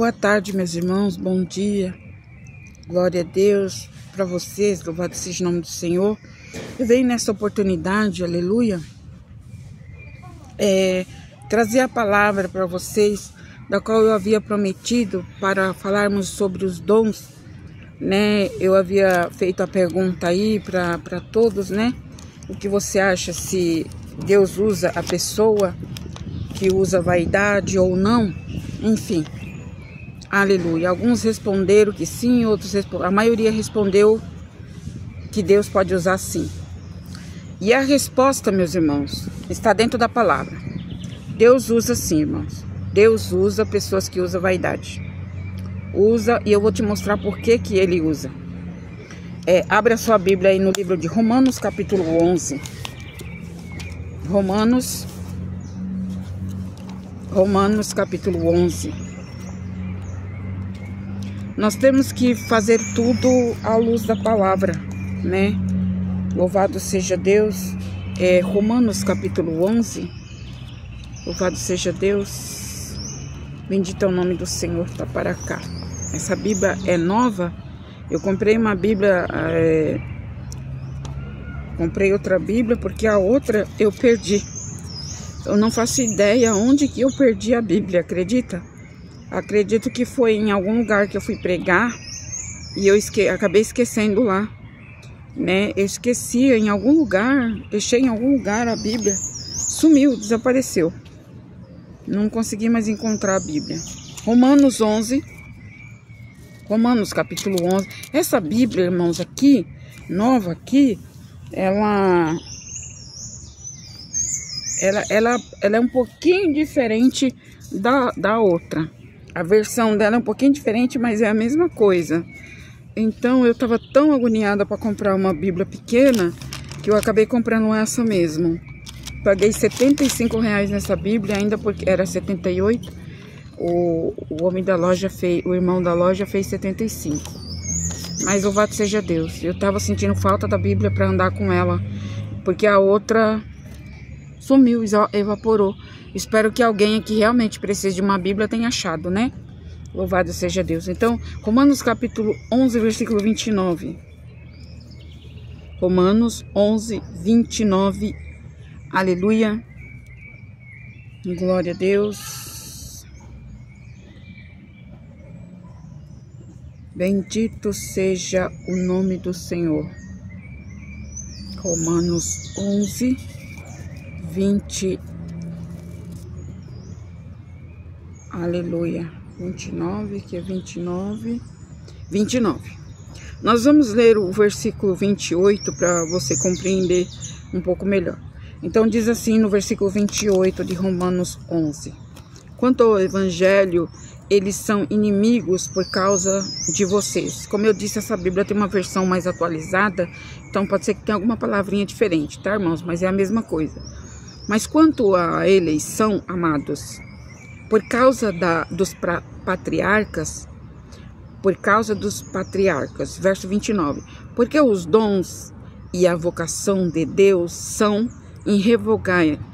Boa tarde, meus irmãos, bom dia, glória a Deus para vocês, louvado seja o nome do Senhor. Eu venho nessa oportunidade, aleluia, trazer a palavra para vocês, da qual eu havia prometido para falarmos sobre os dons, né? Eu havia feito a pergunta aí para todos, né? O que você acha, se Deus usa a pessoa que usa vaidade ou não? Enfim. Aleluia. Alguns responderam que sim, a maioria respondeu que Deus pode usar sim. E a resposta, meus irmãos, está dentro da palavra. Deus usa sim, irmãos. Deus usa pessoas que usam vaidade. Usa, e eu vou te mostrar por que ele usa. Abre a sua Bíblia aí no livro de Romanos, capítulo 11. Romanos, capítulo 11. Nós temos que fazer tudo à luz da palavra, né? Louvado seja Deus. Romanos capítulo 11. Louvado seja Deus. Bendito é o nome do Senhor, tá para cá. Essa Bíblia é nova. Eu comprei uma Bíblia, comprei outra Bíblia porque a outra eu perdi. Eu não faço ideia onde que eu perdi a Bíblia, acredita? Acredito que foi em algum lugar que eu fui pregar e eu acabei esquecendo lá, né? Eu esqueci em algum lugar, deixei em algum lugar a Bíblia, sumiu, desapareceu. Não consegui mais encontrar a Bíblia. Romanos 11, Romanos capítulo 11. Essa Bíblia, irmãos, aqui, nova aqui, ela é um pouquinho diferente da outra. A versão dela é um pouquinho diferente, mas é a mesma coisa. Então eu estava tão agoniada para comprar uma Bíblia pequena que eu acabei comprando essa mesmo. Paguei R$75 nessa Bíblia, ainda porque era 78. O homem da loja fez, o irmão da loja fez 75. Mas louvado seja Deus. Eu estava sentindo falta da Bíblia para andar com ela, porque a outra sumiu, evaporou. Espero que alguém aqui realmente precise de uma Bíblia tenha achado, né? Louvado seja Deus. Então, Romanos capítulo 11, versículo 29. Romanos 11, 29. Aleluia. Glória a Deus. Bendito seja o nome do Senhor. Romanos 11, 29. Aleluia. 29, que é 29. Nós vamos ler o versículo 28 para você compreender um pouco melhor. Então diz assim no versículo 28 de Romanos 11. Quanto ao evangelho, eles são inimigos por causa de vocês. Como eu disse, essa Bíblia tem uma versão mais atualizada, então pode ser que tenha alguma palavrinha diferente, tá, irmãos? Mas é a mesma coisa. Mas quanto à eleição, amados, por causa dos patriarcas, verso 29, porque os dons e a vocação de Deus são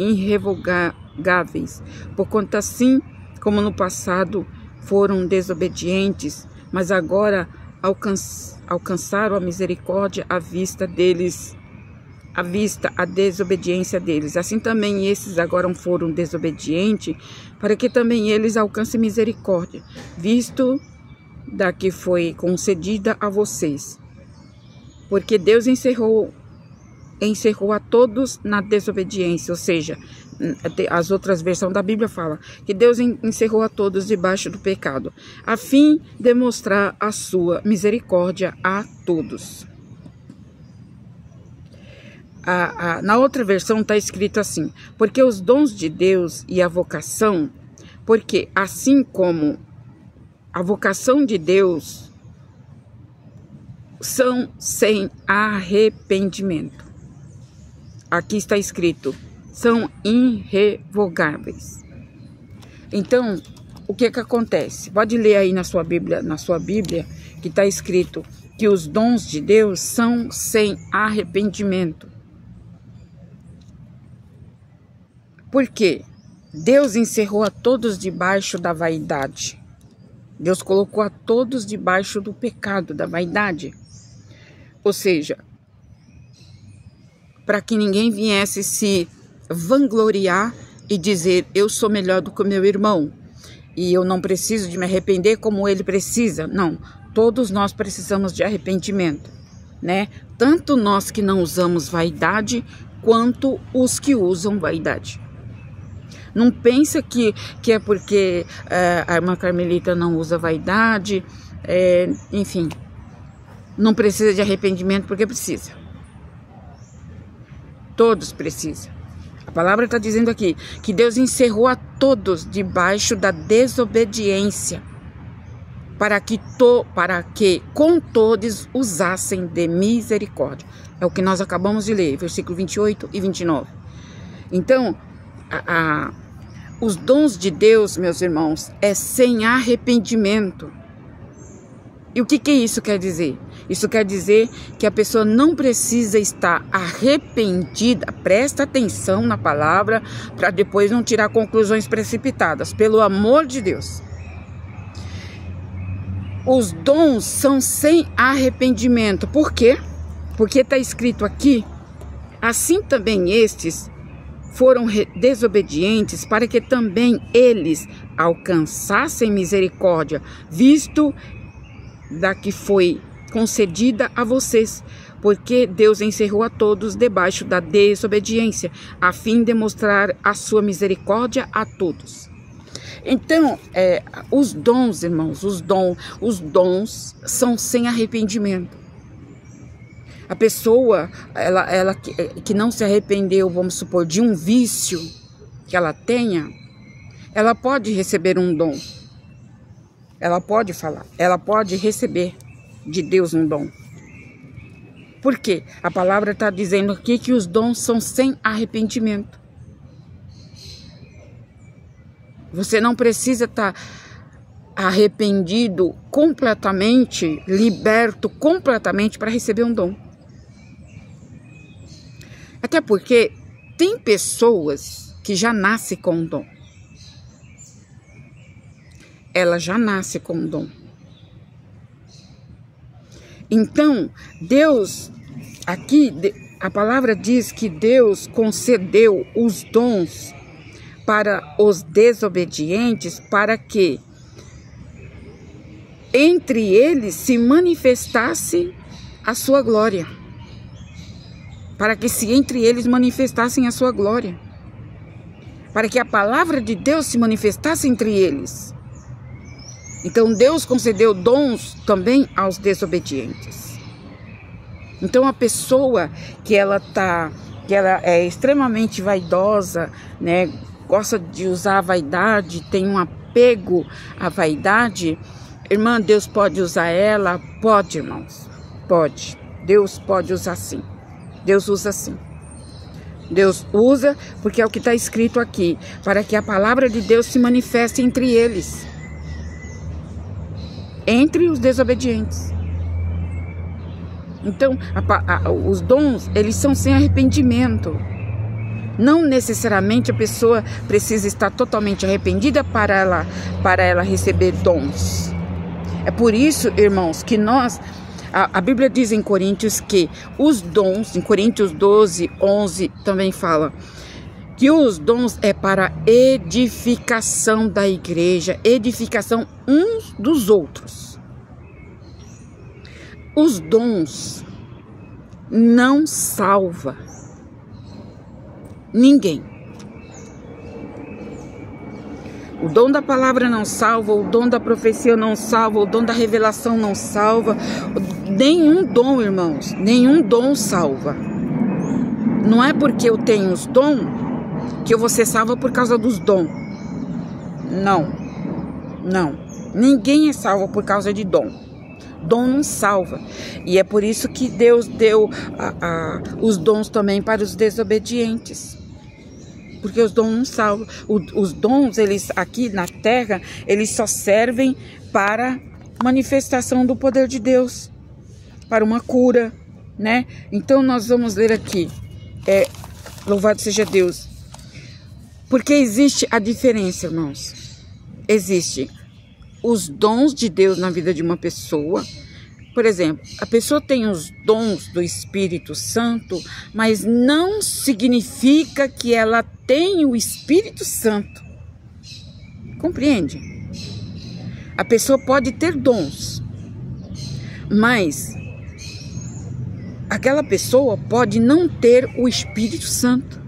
irrevogáveis, porquanto assim como no passado foram desobedientes, mas agora alcançaram a misericórdia à vista a desobediência deles. Assim também esses agora foram desobedientes, para que também eles alcancem misericórdia, visto da que foi concedida a vocês. Porque Deus encerrou a todos na desobediência, ou seja, as outras versões da Bíblia falam que Deus encerrou a todos debaixo do pecado, a fim de mostrar a sua misericórdia a todos. Na outra versão está escrito assim, porque os dons de Deus e a vocação, porque assim como a vocação de Deus são sem arrependimento. Aqui está escrito, são irrevogáveis. Então, o que acontece? Pode ler aí na sua Bíblia, que está escrito que os dons de Deus são sem arrependimento. Por quê? Deus encerrou a todos debaixo da vaidade. Deus colocou a todos debaixo do pecado, da vaidade. Ou seja, para que ninguém viesse se vangloriar e dizer, eu sou melhor do que o meu irmão e eu não preciso de me arrepender como ele precisa. Não, todos nós precisamos de arrependimento, né? Tanto nós que não usamos vaidade, quanto os que usam vaidade. Não pensa que é porque a irmã Carmelita não usa vaidade, enfim, não precisa de arrependimento, porque precisa. Todos precisam. A palavra está dizendo aqui que Deus encerrou a todos debaixo da desobediência, para que com todos usassem de misericórdia. É o que nós acabamos de ler, versículo 28 e 29. Então, os dons de Deus, meus irmãos, é sem arrependimento. E o que isso quer dizer? Isso quer dizer que a pessoa não precisa estar arrependida. Presta atenção na palavra para depois não tirar conclusões precipitadas. Pelo amor de Deus. Os dons são sem arrependimento. Por quê? Porque está escrito aqui, assim também estes foram desobedientes para que também eles alcançassem misericórdia, visto da que foi concedida a vocês, porque Deus encerrou a todos debaixo da desobediência, a fim de mostrar a sua misericórdia a todos. Então, os dons, irmãos, os dons são sem arrependimento. A pessoa, ela que não se arrependeu, vamos supor, de um vício que ela tenha, ela pode receber um dom. Ela pode falar, ela pode receber de Deus um dom. Por quê? A palavra está dizendo aqui que os dons são sem arrependimento. Você não precisa estar arrependido completamente, liberto completamente para receber um dom. Até porque tem pessoas que já nascem com um dom. Ela já nasce com um dom. Então, Deus, aqui a palavra diz que Deus concedeu os dons para os desobedientes, para que entre eles se manifestasse a sua glória. Para que entre eles manifestassem a sua glória. Para que a palavra de Deus se manifestasse entre eles. Então Deus concedeu dons também aos desobedientes. Então a pessoa que ela é extremamente vaidosa, né, gosta de usar a vaidade, tem um apego à vaidade, irmã, Deus pode usar ela? Pode, irmãos, pode. Deus pode usar sim. Deus usa sim. Deus usa porque é o que está escrito aqui, para que a palavra de Deus se manifeste entre eles. Entre os desobedientes. Então, os dons, eles são sem arrependimento. Não necessariamente a pessoa precisa estar totalmente arrependida para ela receber dons. É por isso, irmãos, que a Bíblia diz em Coríntios que os dons, em Coríntios 12, 11, também fala que os dons é para edificação da igreja, edificação uns dos outros. Os dons não salvam ninguém. O dom da palavra não salva, o dom da profecia não salva, o dom da revelação não salva. Nenhum dom, irmãos, nenhum dom salva. Não é porque eu tenho os dons que eu vou ser salva por causa dos dons. Não, não. Ninguém é salvo por causa de dom. Dom não salva. E é por isso que Deus deu os dons também para os desobedientes. Porque os dons não salvam. Os dons, eles aqui na terra, eles só servem para manifestação do poder de Deus. Para uma cura, né? Então nós vamos ler aqui. Louvado seja Deus. Porque existe a diferença, irmãos. Existe os dons de Deus na vida de uma pessoa. Por exemplo, a pessoa tem os dons do Espírito Santo, mas não significa que ela tem o Espírito Santo. Compreende? A pessoa pode ter dons, mas aquela pessoa pode não ter o Espírito Santo.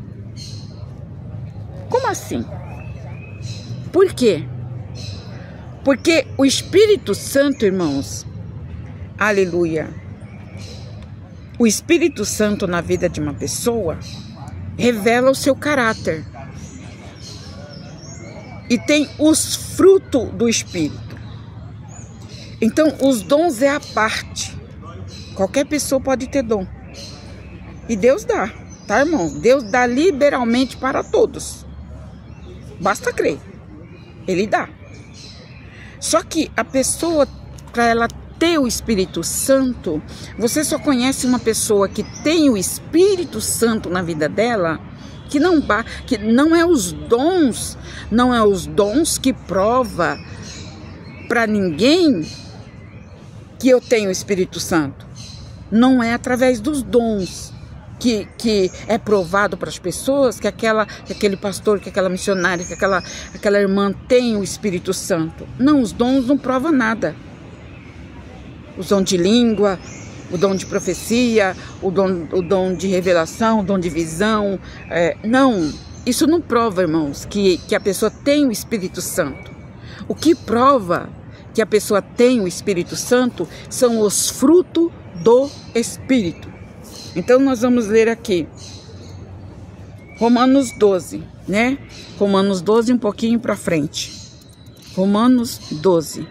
Como assim? Por quê? Porque o Espírito Santo, irmãos, aleluia, o Espírito Santo na vida de uma pessoa revela o seu caráter. E tem os frutos do Espírito. Então, os dons é a parte. Qualquer pessoa pode ter dom. E Deus dá, tá, irmão? Deus dá liberalmente para todos. Basta crer. Ele dá. Só que a pessoa, para ela ter o Espírito Santo, você só conhece uma pessoa que tem o Espírito Santo na vida dela, que não é os dons que prova para ninguém que eu tenho o Espírito Santo. Não é através dos dons que é provado para as pessoas que aquele pastor, que aquela missionária, que aquela irmã tem o Espírito Santo. Não, os dons não provam nada. O dom de língua, o dom de profecia, o dom de revelação, o dom de visão. Não, isso não prova, irmãos, que a pessoa tem o Espírito Santo. O que prova que a pessoa tem o Espírito Santo são os frutos do Espírito. Então, nós vamos ler aqui Romanos 12, né? Romanos 12, um pouquinho para frente. Romanos 12.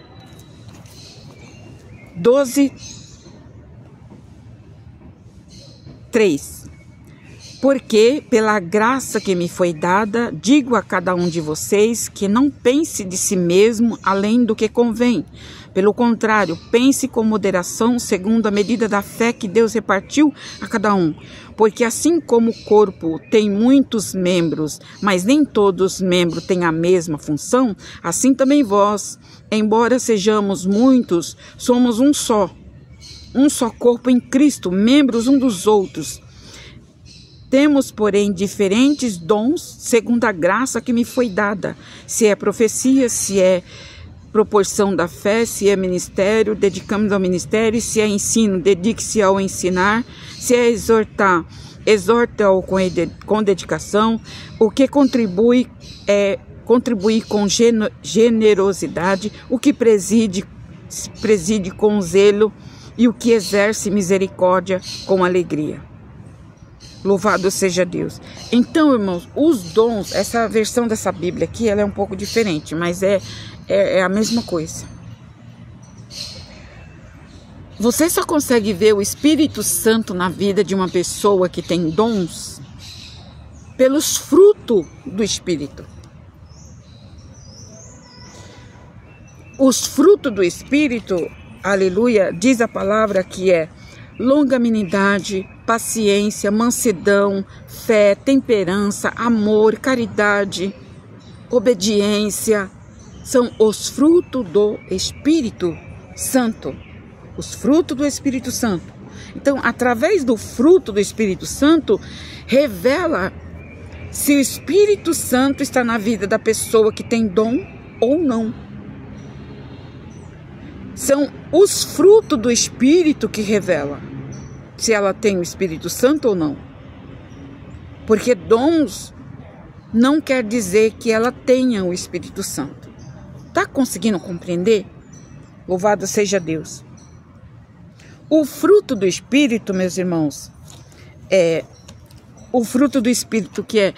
12, 3. Porque, pela graça que me foi dada, digo a cada um de vocês que não pense de si mesmo além do que convém. Pelo contrário, pense com moderação, segundo a medida da fé que Deus repartiu a cada um. Porque assim como o corpo tem muitos membros, mas nem todos os membros têm a mesma função, assim também vós, embora sejamos muitos, somos um só corpo em Cristo, membros um dos outros. Temos, porém, diferentes dons, segundo a graça que me foi dada. Se é profecia, se é proporção da fé, se é ministério, dedicamos ao ministério, se é ensino, dedique-se ao ensinar, se é exortar, exorta-o com dedicação. O que contribui é contribuir com generosidade, o que preside com zelo, e o que exerce misericórdia com alegria. Louvado seja Deus. Então, irmãos, os dons, essa versão dessa Bíblia aqui, ela é um pouco diferente, mas é a mesma coisa. Você só consegue ver o Espírito Santo na vida de uma pessoa que tem dons pelos frutos do Espírito. Os frutos do Espírito, aleluia, diz a palavra que é longanimidade, paciência, mansidão, fé, temperança, amor, caridade, obediência. São os frutos do Espírito Santo. Os frutos do Espírito Santo. Então, através do fruto do Espírito Santo, revela se o Espírito Santo está na vida da pessoa que tem dom ou não. São os frutos do Espírito que revela se ela tem o Espírito Santo ou não. Porque dons não quer dizer que ela tenha o Espírito Santo. Tá conseguindo compreender? Louvado seja Deus. O fruto do Espírito, meus irmãos, é o fruto do Espírito que é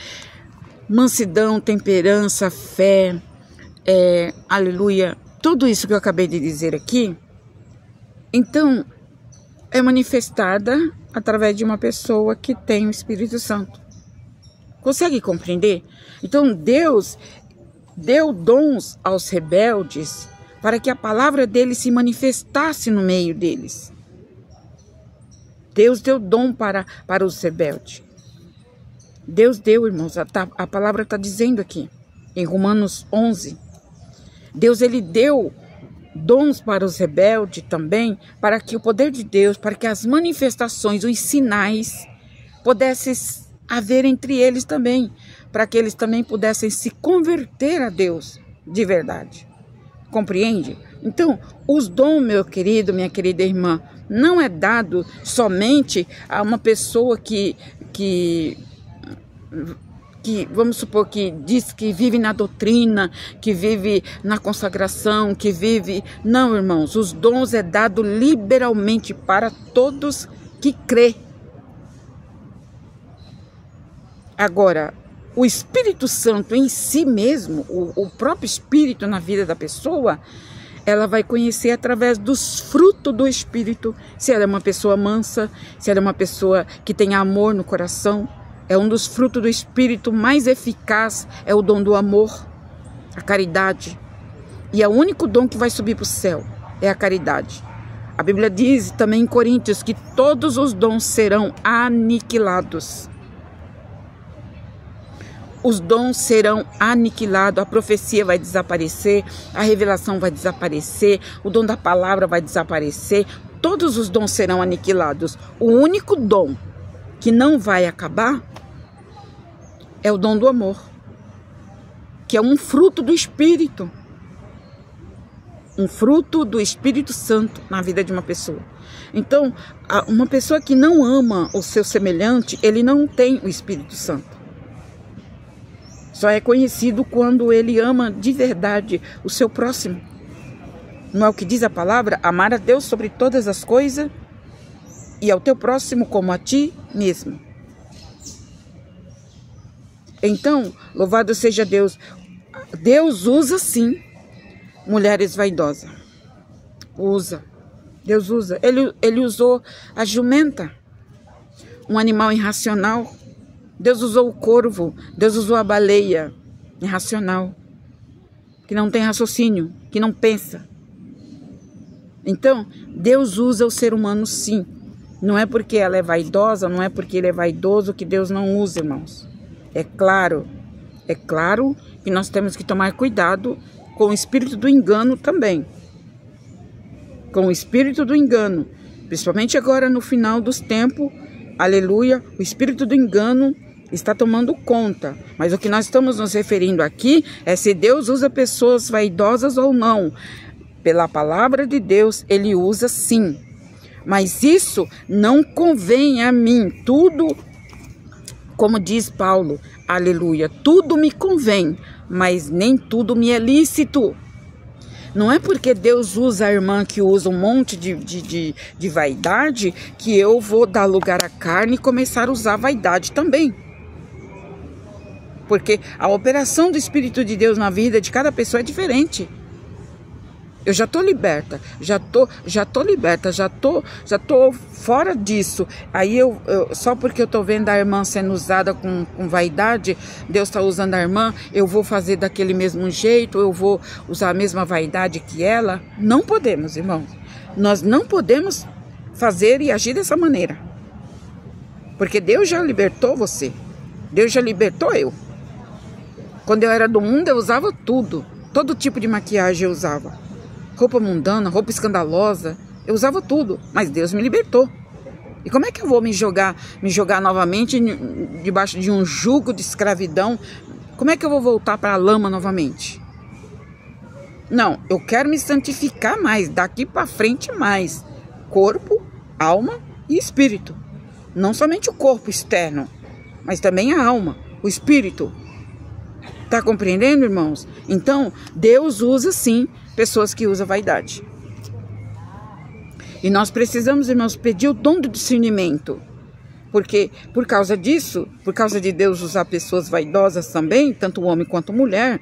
mansidão, temperança, fé, aleluia, tudo isso que eu acabei de dizer aqui. Então, é manifestada através de uma pessoa que tem o Espírito Santo. Consegue compreender? Então, Deus deu dons aos rebeldes para que a palavra dele se manifestasse no meio deles. Deus deu dom para os rebeldes. Deus deu, irmãos, a palavra está dizendo aqui, em Romanos 11. Deus, ele deu dons para os rebeldes também, para que o poder de Deus, para que as manifestações, os sinais pudessem haver entre eles também, para que eles também pudessem se converter a Deus de verdade. Compreende? Então, os dons, meu querido, minha querida irmã, não é dado somente a uma pessoa que vamos supor que diz que vive na doutrina, que vive na consagração, que vive... Não, irmãos, os dons é dado liberalmente para todos que crê. Agora, o Espírito Santo em si mesmo, o próprio Espírito na vida da pessoa, ela vai conhecer através dos frutos do Espírito, se ela é uma pessoa mansa, se ela é uma pessoa que tem amor no coração. É um dos frutos do Espírito mais eficaz, é o dom do amor, a caridade. E é o único dom que vai subir para o céu, é a caridade. A Bíblia diz também em Coríntios que todos os dons serão aniquilados. Os dons serão aniquilados, a profecia vai desaparecer, a revelação vai desaparecer, o dom da palavra vai desaparecer, todos os dons serão aniquilados. O único dom que não vai acabar é o dom do amor, que é um fruto do Espírito. Um fruto do Espírito Santo na vida de uma pessoa. Então, uma pessoa que não ama o seu semelhante, ele não tem o Espírito Santo. Só é conhecido quando ele ama de verdade o seu próximo. Não é o que diz a palavra? Amar a Deus sobre todas as coisas e ao teu próximo como a ti mesmo. Então, louvado seja Deus. Deus usa sim mulheres vaidosas. Usa. Deus usa. Ele usou a jumenta, um animal irracional. Deus usou o corvo, Deus usou a baleia irracional, que não tem raciocínio, que não pensa. Então, Deus usa o ser humano sim. Não é porque ela é vaidosa, não é porque ele é vaidoso que Deus não usa, irmãos. É claro que nós temos que tomar cuidado com o espírito do engano também. Com o espírito do engano, principalmente agora no final dos tempos, aleluia, o espírito do engano está tomando conta. Mas o que nós estamos nos referindo aqui é se Deus usa pessoas vaidosas ou não. Pela palavra de Deus, Ele usa sim. Mas isso não convém a mim. Tudo, como diz Paulo, aleluia, tudo me convém, mas nem tudo me é lícito. Não é porque Deus usa a irmã que usa um monte de vaidade que eu vou dar lugar à carne e começar a usar a vaidade também. Porque a operação do Espírito de Deus na vida de cada pessoa é diferente. Eu já estou liberta, já tô liberta, já tô fora disso. Aí só porque eu estou vendo a irmã sendo usada com vaidade, Deus está usando a irmã, eu vou fazer daquele mesmo jeito, eu vou usar a mesma vaidade que ela. Não podemos, irmãos. Nós não podemos fazer e agir dessa maneira. Porque Deus já libertou você. Deus já libertou eu. Quando eu era do mundo, eu usava tudo. Todo tipo de maquiagem eu usava. Roupa mundana, roupa escandalosa. Eu usava tudo. Mas Deus me libertou. E como é que eu vou me jogar novamente debaixo de um jugo de escravidão? Como é que eu vou voltar para a lama novamente? Não, eu quero me santificar mais. Daqui para frente mais. Corpo, alma e espírito. Não somente o corpo externo, mas também a alma, o espírito. Tá compreendendo, irmãos? Então, Deus usa sim pessoas que usam vaidade. E nós precisamos, irmãos, pedir o dom do discernimento. Porque por causa disso, por causa de Deus usar pessoas vaidosas também, tanto homem quanto mulher,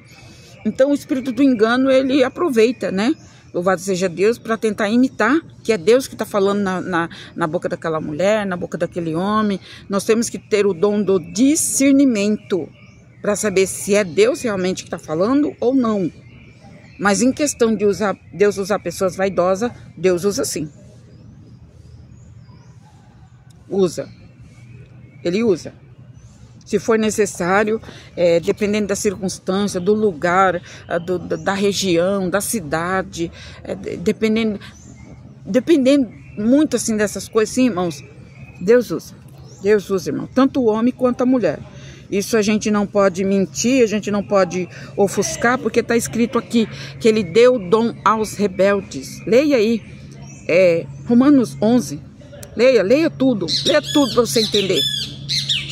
então o espírito do engano, ele aproveita, né? Louvado seja Deus, para tentar imitar, que é Deus que está falando na boca daquela mulher, na boca daquele homem. Nós temos que ter o dom do discernimento, para saber se é Deus realmente que está falando ou não. Mas em questão de Deus usar pessoas vaidosas, Deus usa sim. Usa. Ele usa. Se for necessário, dependendo da circunstância, do lugar, da região, da cidade, dependendo muito assim dessas coisas, sim, irmãos, Deus usa, irmão, tanto o homem quanto a mulher. Isso a gente não pode mentir, a gente não pode ofuscar, porque está escrito aqui que ele deu o dom aos rebeldes. Leia aí, Romanos 11, leia tudo para você entender,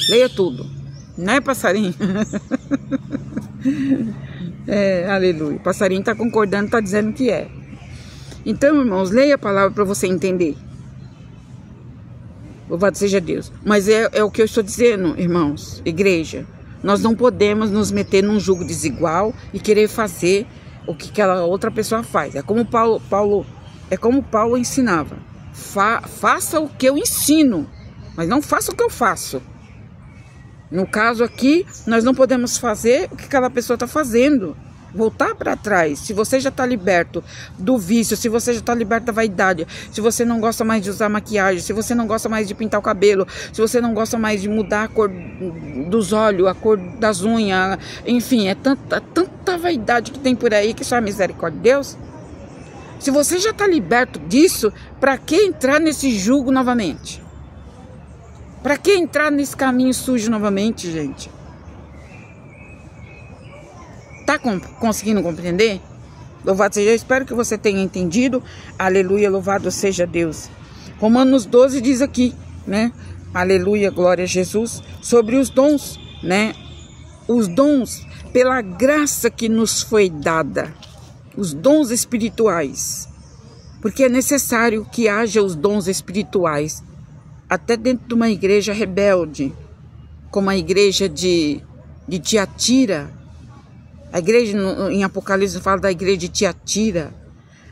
leia tudo. Não é, passarinho? Aleluia. Passarinho está concordando, está dizendo que é. Então, irmãos, leia a palavra para você entender. Louvado seja Deus. Mas é o que eu estou dizendo, irmãos, igreja. Nós não podemos nos meter num jugo desigual e querer fazer o que aquela outra pessoa faz. É como Paulo ensinava. Faça o que eu ensino, mas não faça o que eu faço. No caso aqui, nós não podemos fazer o que aquela pessoa está fazendo. Voltar para trás. Se você já está liberto do vício, se você já está liberto da vaidade, se você não gosta mais de usar maquiagem, se você não gosta mais de pintar o cabelo, se você não gosta mais de mudar a cor dos olhos, a cor das unhas, enfim, é tanta vaidade que tem por aí que só a misericórdia de Deus. Se você já está liberto disso, para que entrar nesse jugo novamente? Para que entrar nesse caminho sujo novamente, gente? Tá conseguindo compreender? Louvado seja, eu espero que você tenha entendido. Aleluia, louvado seja Deus. Romanos 12 diz aqui, né? Aleluia, glória a Jesus. Sobre os dons, né? Os dons pela graça que nos foi dada. Os dons espirituais. Porque é necessário que haja os dons espirituais. Até dentro de uma igreja rebelde, como a igreja de Tiatira. A igreja em Apocalipse fala da igreja de Tiatira.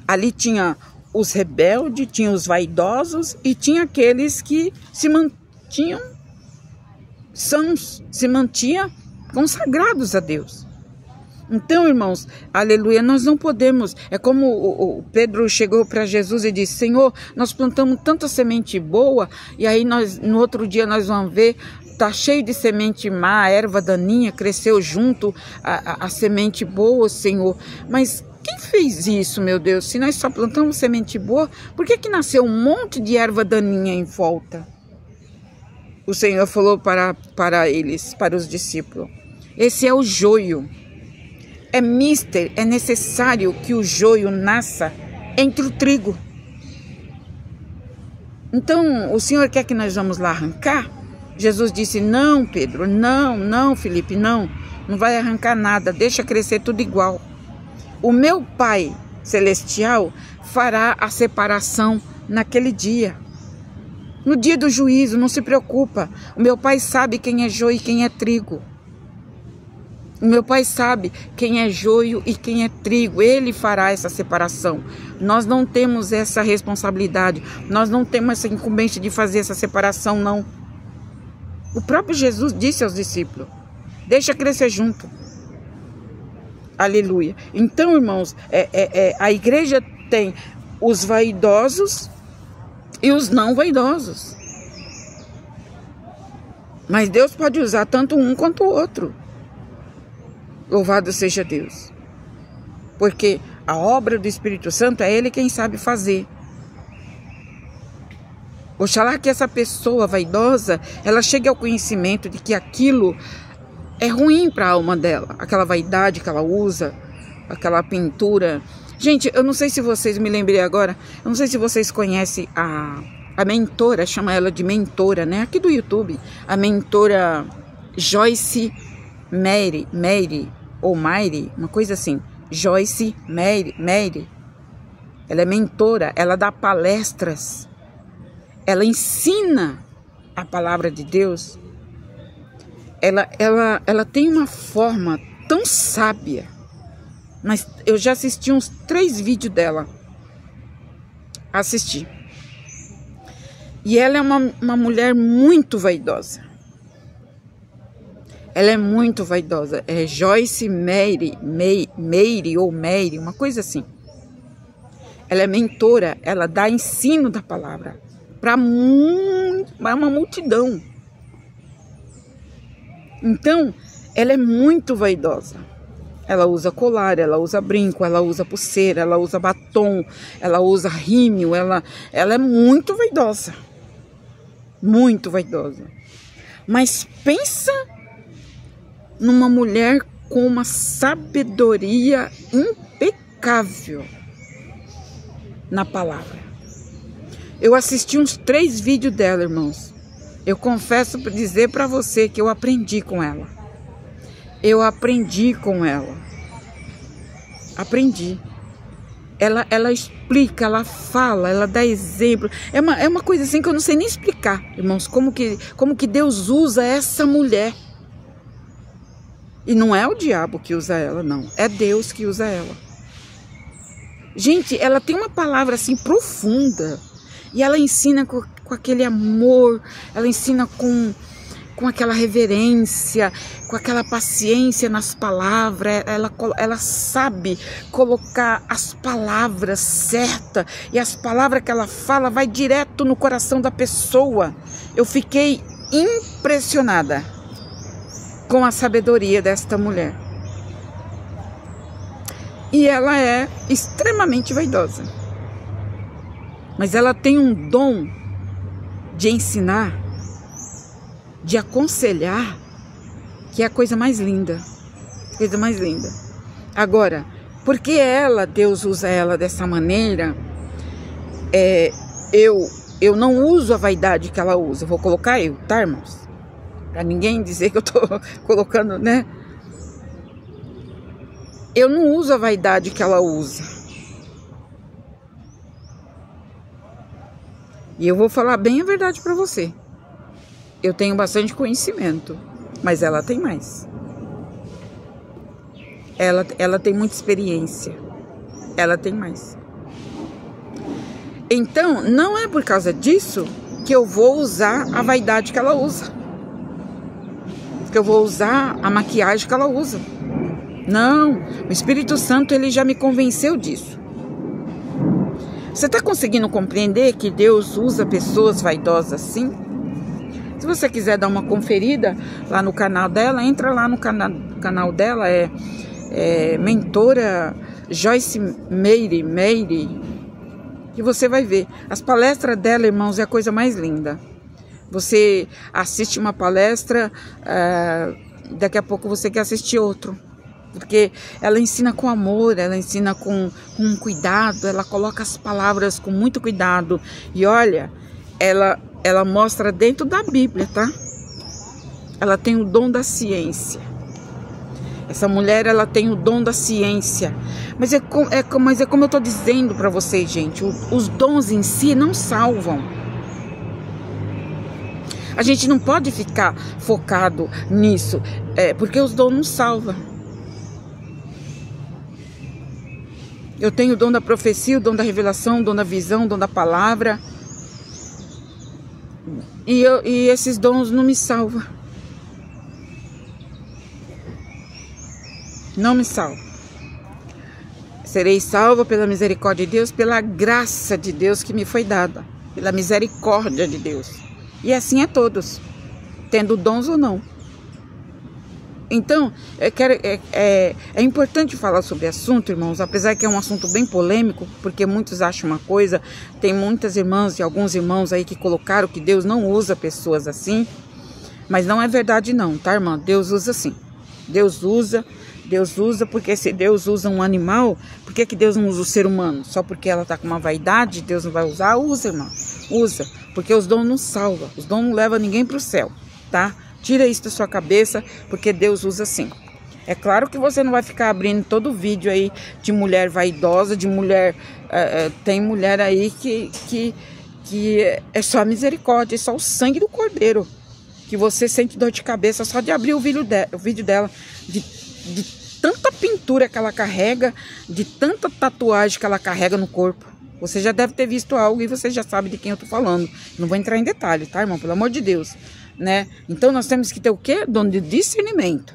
Ali tinha os rebeldes, tinha os vaidosos e tinha aqueles que se mantinham sãos, se mantinham consagrados a Deus. Então, irmãos, aleluia, nós não podemos, é como o Pedro chegou para Jesus e disse: Senhor, nós plantamos tanta semente boa, e aí no outro dia nós vamos ver, está cheio de semente má, a erva daninha cresceu junto a semente boa, Senhor. Mas quem fez isso, meu Deus? Se nós só plantamos semente boa, por que nasceu um monte de erva daninha em volta? O Senhor falou para eles, para os discípulos: esse é o joio. É necessário que o joio nasça entre o trigo. Então, o Senhor quer que nós vamos lá arrancar? Jesus disse: não, Pedro, não, Felipe, não vai arrancar nada, deixa crescer tudo igual. O meu Pai Celestial fará a separação naquele dia. No dia do juízo, não se preocupa. O meu Pai sabe quem é joio e quem é trigo. O meu Pai sabe quem é joio e quem é trigo. Ele fará essa separação. Nós não temos essa responsabilidade. Nós não temos essa incumbência de fazer essa separação, não. O próprio Jesus disse aos discípulos: deixa crescer junto. Aleluia. Então, irmãos, a igreja tem os vaidosos e os não vaidosos. Mas Deus pode usar tanto um quanto o outro. Louvado seja Deus. Porque a obra do Espírito Santo é Ele quem sabe fazer. Oxalá que essa pessoa vaidosa, ela chegue ao conhecimento de que aquilo é ruim para a alma dela. Aquela vaidade que ela usa, aquela pintura. Gente, eu não sei se vocês, me lembrei agora, eu não sei se vocês conhecem a mentora, chama ela de mentora, né? Aqui do YouTube, a mentora Joyce Meyer, ou Meyer, uma coisa assim, Joyce Meyer. Ela é mentora, ela dá palestras, ela ensina a palavra de Deus. Ela tem uma forma tão sábia, mas eu já assisti uns 3 vídeos dela, assisti. E ela é uma mulher muito vaidosa. Ela é muito vaidosa. É Joyce Meyer, uma coisa assim. Ela é mentora, ela dá ensino da palavra para uma multidão. Então, ela é muito vaidosa. Ela usa colar, ela usa brinco, ela usa pulseira, ela usa batom, ela usa rímel, ela é muito vaidosa. Muito vaidosa. Mas pensa numa mulher com uma sabedoria impecável na palavra. Eu assisti uns 3 vídeos dela, irmãos. Eu confesso para dizer para você que eu aprendi com ela. Eu aprendi com ela. Aprendi. Ela explica, ela fala, ela dá exemplo. É uma coisa assim que eu não sei nem explicar, irmãos, como que Deus usa essa mulher. E não é o diabo que usa ela, não. É Deus que usa ela. Gente, ela tem uma palavra assim profunda. E ela ensina com aquele amor, ela ensina com aquela reverência, com aquela paciência nas palavras. Ela sabe colocar as palavras certas. E as palavras que ela fala vai direto no coração da pessoa. Eu fiquei impressionada com a sabedoria desta mulher. E ela é extremamente vaidosa. Mas ela tem um dom de ensinar, de aconselhar, que é a coisa mais linda. Coisa mais linda. Agora, porque Deus usa ela dessa maneira, eu não uso a vaidade que ela usa. Eu vou colocar eu, tá, irmãos? Pra ninguém dizer que eu tô colocando, né? Eu não uso a vaidade que ela usa. E eu vou falar bem a verdade para você. Eu tenho bastante conhecimento, mas ela tem mais. Ela tem muita experiência. Ela tem mais. Então, não é por causa disso que eu vou usar a vaidade que ela usa. Que eu vou usar a maquiagem que ela usa. Não, o Espírito Santo, ele já me convenceu disso. Você está conseguindo compreender que Deus usa pessoas vaidosas assim? Se você quiser dar uma conferida lá no canal dela, entra lá no canal dela, Mentora Joyce Meire, que você vai ver. As palestras dela, irmãos, é a coisa mais linda. Você assiste uma palestra, daqui a pouco você quer assistir outro. Porque ela ensina com amor, ela ensina com cuidado, ela coloca as palavras com muito cuidado. E olha, ela mostra dentro da Bíblia, tá? Ela tem o dom da ciência. Essa mulher, ela tem o dom da ciência. Mas é como eu tô dizendo para vocês, gente. Os dons em si não salvam. A gente não pode ficar focado nisso, porque os dons não salvam. Eu tenho o dom da profecia, o dom da revelação, o dom da visão, o dom da palavra. E esses dons não me salvam. Não me salvam. Serei salva pela misericórdia de Deus, pela graça de Deus que me foi dada. Pela misericórdia de Deus. E assim é todos, tendo dons ou não. Então, é importante falar sobre o assunto, irmãos, apesar que é um assunto bem polêmico, porque muitos acham uma coisa, tem muitas irmãs e alguns irmãos aí que colocaram que Deus não usa pessoas assim, mas não é verdade não, tá, irmã? Deus usa sim. Deus usa, porque se Deus usa um animal, por que Deus não usa o ser humano? Só porque ela tá com uma vaidade, Deus não vai usar? Usa, irmã, usa, porque os dons não salvam, os dons não levam ninguém para o céu, tá? Tira isso da sua cabeça, porque Deus usa sim. É claro que você não vai ficar abrindo todo vídeo aí de mulher vaidosa, de mulher... tem mulher aí que é só a misericórdia, é só o sangue do cordeiro. Que você sente dor de cabeça só de abrir o vídeo dela. De tanta pintura que ela carrega, de tanta tatuagem que ela carrega no corpo. Você já deve ter visto algo e você já sabe de quem eu tô falando. Não vou entrar em detalhe, tá, irmão? Pelo amor de Deus. Né? Então nós temos que ter o quê? Dom de discernimento.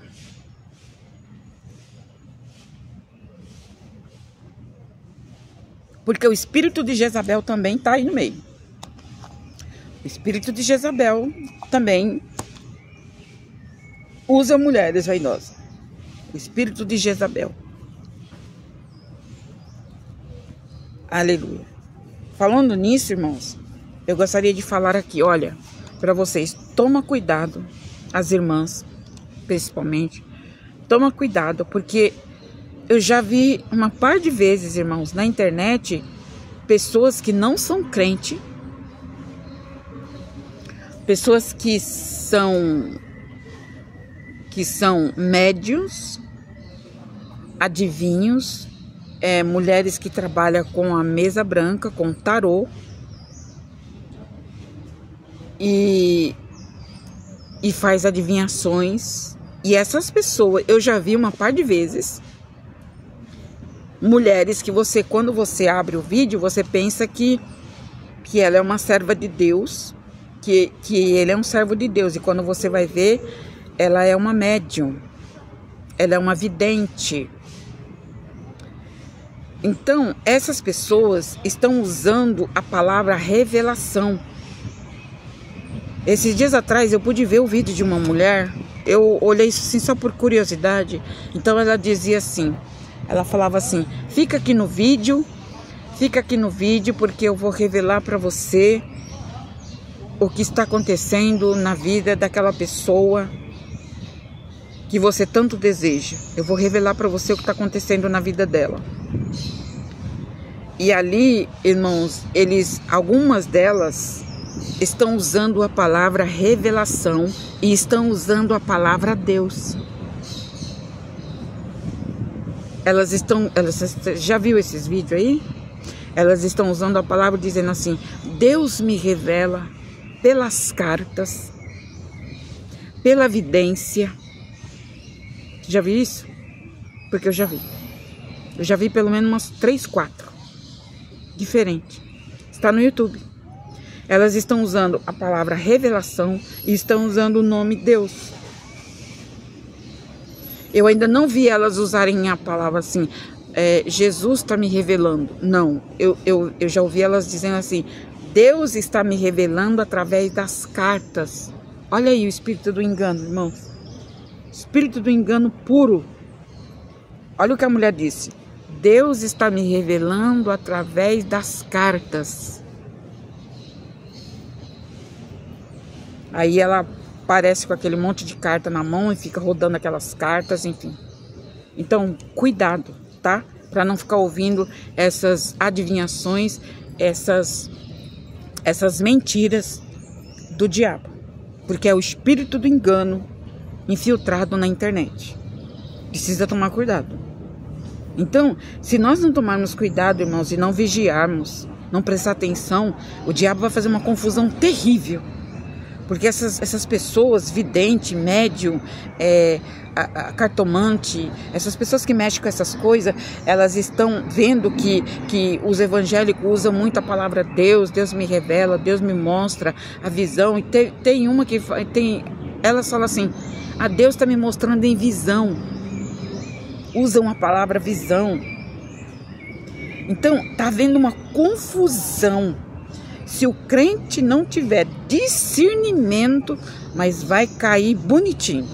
Porque o espírito de Jezabel também está aí no meio. O espírito de Jezabel também usa mulheres vaidosas. O espírito de Jezabel. Aleluia. Falando nisso, irmãos, eu gostaria de falar aqui, olha, para vocês, toma cuidado, as irmãs, principalmente, toma cuidado, porque eu já vi uma par de vezes, irmãos, na internet, pessoas que não são crente, pessoas que são médiuns, adivinhos, mulheres que trabalham com a mesa branca, com tarô, e faz adivinhações. E essas pessoas, eu já vi uma par de vezes, mulheres que você, quando você abre o vídeo, você pensa que ela é uma serva de Deus, que ele é um servo de Deus, e quando você vai ver, ela é uma médium, ela é uma vidente. Então, essas pessoas estão usando a palavra revelação. Esses dias atrás eu pude ver o vídeo de uma mulher, eu olhei isso assim só por curiosidade. Então ela dizia assim, ela falava assim, fica aqui no vídeo porque eu vou revelar para você o que está acontecendo na vida daquela pessoa que você tanto deseja. Eu vou revelar para você o que está acontecendo na vida dela. E ali, irmãos, algumas delas estão usando a palavra revelação e estão usando a palavra Deus. Elas já viu esses vídeos aí? Elas estão usando a palavra dizendo assim, Deus me revela pelas cartas, pela vidência. Já viu isso? Porque eu já vi. Eu já vi pelo menos umas 3, 4. Diferente. Está no YouTube. Elas estão usando a palavra revelação e estão usando o nome Deus. Eu ainda não vi elas usarem a palavra assim, Jesus está me revelando. Não, eu já ouvi elas dizendo assim, Deus está me revelando através das cartas. Olha aí o espírito do engano, irmãos. Espírito do engano puro. Olha o que a mulher disse. Deus está me revelando através das cartas. Aí ela aparece com aquele monte de carta na mão e fica rodando aquelas cartas, enfim. Então, cuidado, tá? Para não ficar ouvindo essas adivinhações, essas mentiras do diabo. Porque é o espírito do engano infiltrado na internet. Precisa tomar cuidado. Então, se nós não tomarmos cuidado, irmãos, e não vigiarmos, não prestar atenção, o diabo vai fazer uma confusão terrível. Porque essas pessoas, vidente, médium, cartomante, essas pessoas que mexem com essas coisas, elas estão vendo que os evangélicos usam muito a palavra Deus, Deus me revela, Deus me mostra a visão. E tem uma que elas falam assim, Deus está me mostrando em visão. Usam a palavra visão. Então, está havendo uma confusão. Se o crente não tiver discernimento, mas vai cair bonitinho.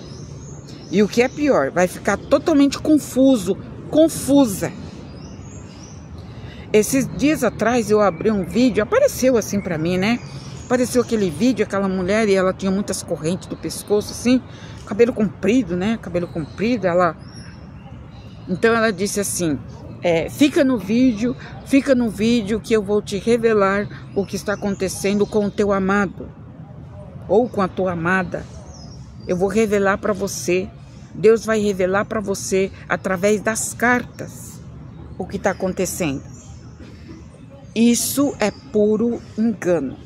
E o que é pior, vai ficar totalmente confusa. Esses dias atrás eu abri um vídeo, apareceu assim pra mim, né? Apareceu aquele vídeo, aquela mulher, e ela tinha muitas correntes do pescoço, assim, cabelo comprido, né? Cabelo comprido, Então ela disse assim, fica no vídeo que eu vou te revelar o que está acontecendo com o teu amado, ou com a tua amada. Eu vou revelar para você, Deus vai revelar para você através das cartas o que está acontecendo. Isso é puro engano,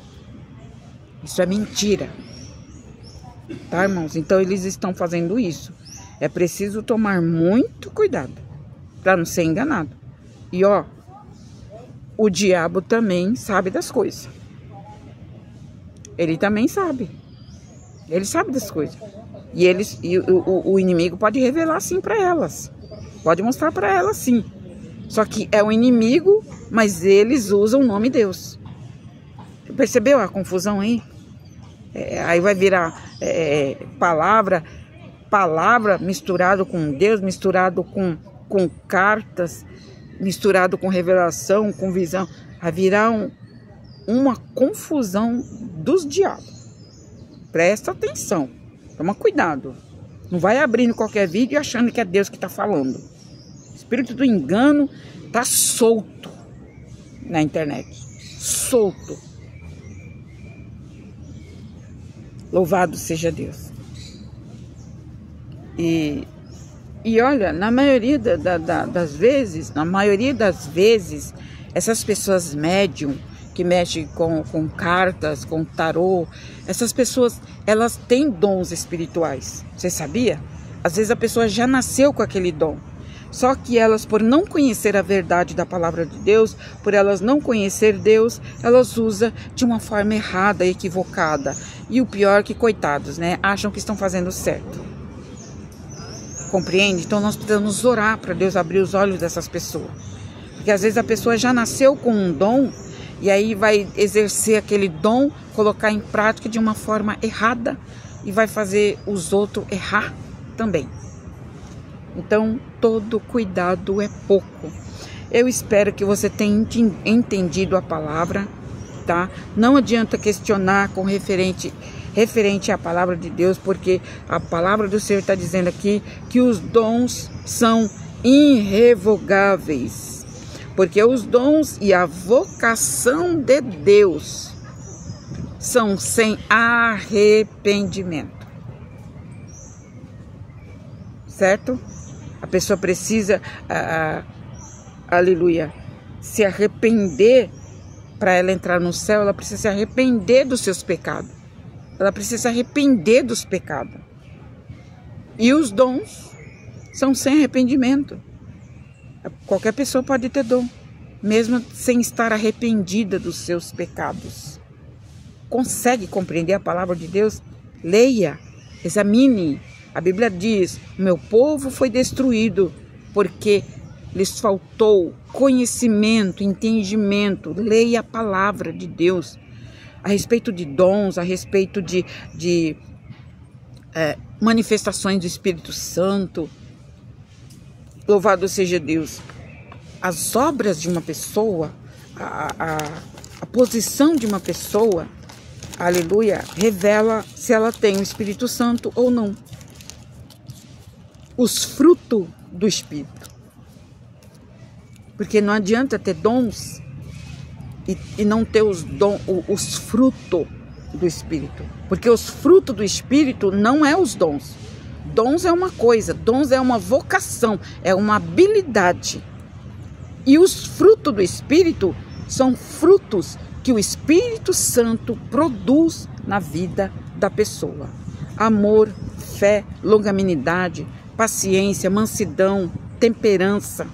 isso é mentira, tá, irmãos? Então eles estão fazendo isso. É preciso tomar muito cuidado para não ser enganado. E o diabo também sabe das coisas. Ele também sabe. Ele sabe das coisas. E o inimigo pode revelar sim para elas. Pode mostrar para elas sim. Só que é o inimigo, mas eles usam o nome Deus. Percebeu a confusão aí? Aí vai virar palavra palavra misturado com Deus, misturado com cartas, misturado com revelação, com visão, vai virar uma confusão dos diabos. Presta atenção, toma cuidado. Não vai abrindo qualquer vídeo achando que é Deus que está falando. O espírito do engano está solto na internet. Solto. Louvado seja Deus. E olha, na maioria das vezes, essas pessoas médium que mexem com cartas, com tarô, essas pessoas, elas têm dons espirituais. Você sabia? Às vezes a pessoa já nasceu com aquele dom. Só que elas, por não conhecer a verdade da palavra de Deus, por elas não conhecer Deus, elas usam de uma forma errada, equivocada. E o pior que, coitados, né? Acham que estão fazendo certo. Compreende? Então nós precisamos orar para Deus abrir os olhos dessas pessoas. Porque às vezes a pessoa já nasceu com um dom, e aí vai exercer aquele dom, colocar em prática de uma forma errada, e vai fazer os outros errar também. Então, todo cuidado é pouco. Eu espero que você tenha entendido a palavra, tá? Não adianta questionar com referente à palavra de Deus, porque a palavra do Senhor está dizendo aqui que os dons são irrevogáveis. Porque os dons e a vocação de Deus são sem arrependimento. Certo? A pessoa precisa, aleluia, se arrepender para ela entrar no céu. Ela precisa se arrepender dos seus pecados. Ela precisa se arrepender dos pecados. E os dons são sem arrependimento. Qualquer pessoa pode ter dom, mesmo sem estar arrependida dos seus pecados. Consegue compreender a palavra de Deus? Leia, examine. A Bíblia diz: meu povo foi destruído porque lhes faltou conhecimento, entendimento. Leia a palavra de Deus a respeito de dons, a respeito de manifestações do Espírito Santo. Louvado seja Deus. As obras de uma pessoa, a posição de uma pessoa, aleluia, revela se ela tem o Espírito Santo ou não. Os frutos do Espírito. Porque não adianta ter dons e não ter os frutos do Espírito. Porque os frutos do Espírito não é os dons. Dons é uma coisa, dons é uma vocação, é uma habilidade. E os frutos do Espírito são frutos que o Espírito Santo produz na vida da pessoa. Amor, fé, longanimidade, paciência, mansidão, temperança.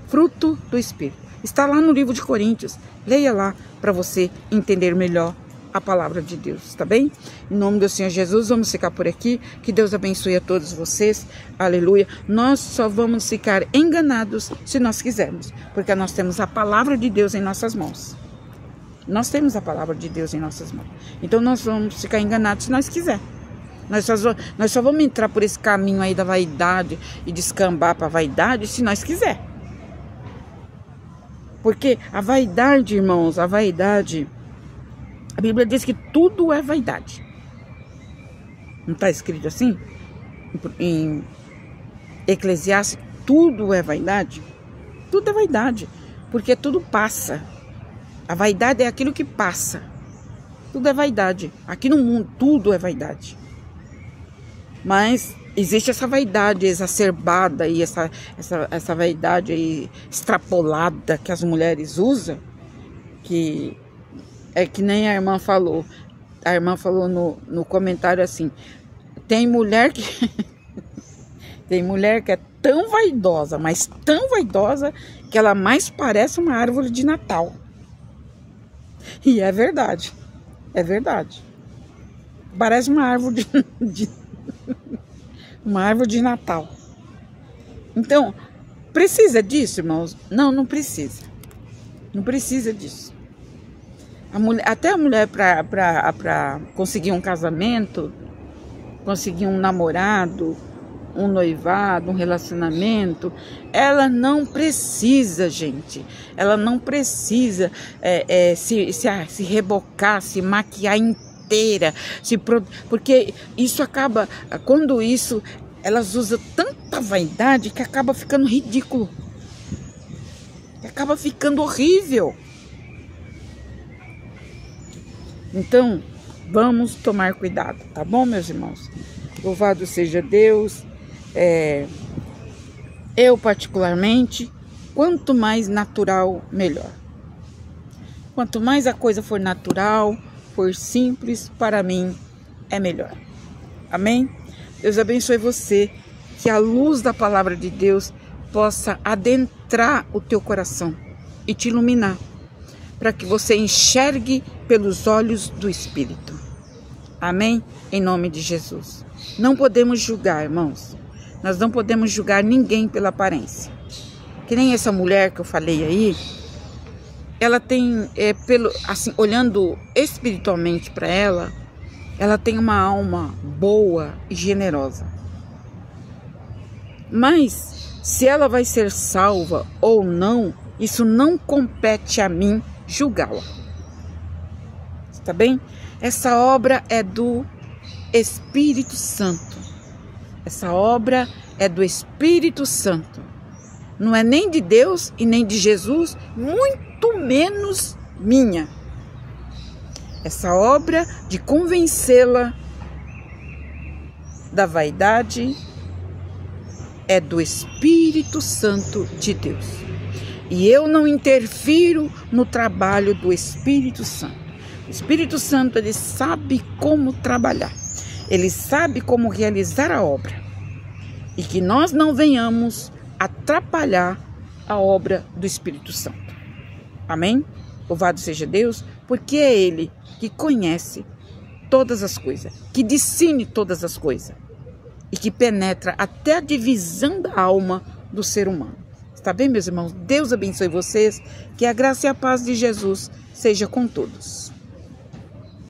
Fruto do Espírito. Está lá no livro de Coríntios. Leia lá para você entender melhor a palavra de Deus, tá bem? Em nome do Senhor Jesus, vamos ficar por aqui. Que Deus abençoe a todos vocês. Aleluia. Nós só vamos ficar enganados se nós quisermos, porque nós temos a palavra de Deus em nossas mãos. Nós temos a palavra de Deus em nossas mãos. Então nós vamos ficar enganados se nós quisermos. Nós só vamos entrar por esse caminho aí da vaidade e descambar para a vaidade se nós quisermos. Porque a vaidade, irmãos, a Bíblia diz que tudo é vaidade. Não está escrito assim? Em Eclesiastes, tudo é vaidade? Tudo é vaidade, porque tudo passa. A vaidade é aquilo que passa. Tudo é vaidade. Aqui no mundo, tudo é vaidade. Mas existe essa vaidade exacerbada e essa vaidade aí extrapolada que as mulheres usam, que é que nem a irmã falou. A irmã falou no comentário assim: tem mulher que tem mulher que é tão vaidosa, mas tão vaidosa, que ela mais parece uma árvore de Natal. E é verdade. É verdade. Parece uma árvore uma árvore de Natal. Então, precisa disso, irmãos? Não, não precisa. Não precisa disso. Até a mulher para conseguir um casamento, conseguir um namorado, um noivado, um relacionamento, ela não precisa, gente. Ela não precisa se rebocar, se maquiar inteira, porque isso acaba, quando isso, elas usam tanta vaidade que acaba ficando ridículo, que acaba ficando horrível. Então, vamos tomar cuidado, tá bom, meus irmãos? Louvado seja Deus. Eu particularmente, quanto mais natural, melhor. Quanto mais a coisa for natural, for simples, para mim é melhor. Amém? Deus abençoe você, que a luz da palavra de Deus possa adentrar o teu coração e te iluminar, para que você enxergue pelos olhos do Espírito. Amém? Em nome de Jesus. Não podemos julgar, irmãos. Nós não podemos julgar ninguém pela aparência. Que nem essa mulher que eu falei aí, ela tem, assim, olhando espiritualmente para ela, ela tem uma alma boa e generosa. Mas, se ela vai ser salva ou não, isso não compete a mim julgá-la. Tá bem? Essa obra é do Espírito Santo. Essa obra é do Espírito Santo. Não é nem de Deus e nem de Jesus, muito menos minha. Essa obra de convencê-la da vaidade é do Espírito Santo de Deus. E eu não interfiro no trabalho do Espírito Santo. O Espírito Santo, ele sabe como trabalhar. Ele sabe como realizar a obra. E que nós não venhamos atrapalhar a obra do Espírito Santo. Amém? Louvado seja Deus, porque é Ele que conhece todas as coisas, que discerne todas as coisas e que penetra até a divisão da alma do ser humano. Está bem, meus irmãos? Deus abençoe vocês, que a graça e a paz de Jesus seja com todos.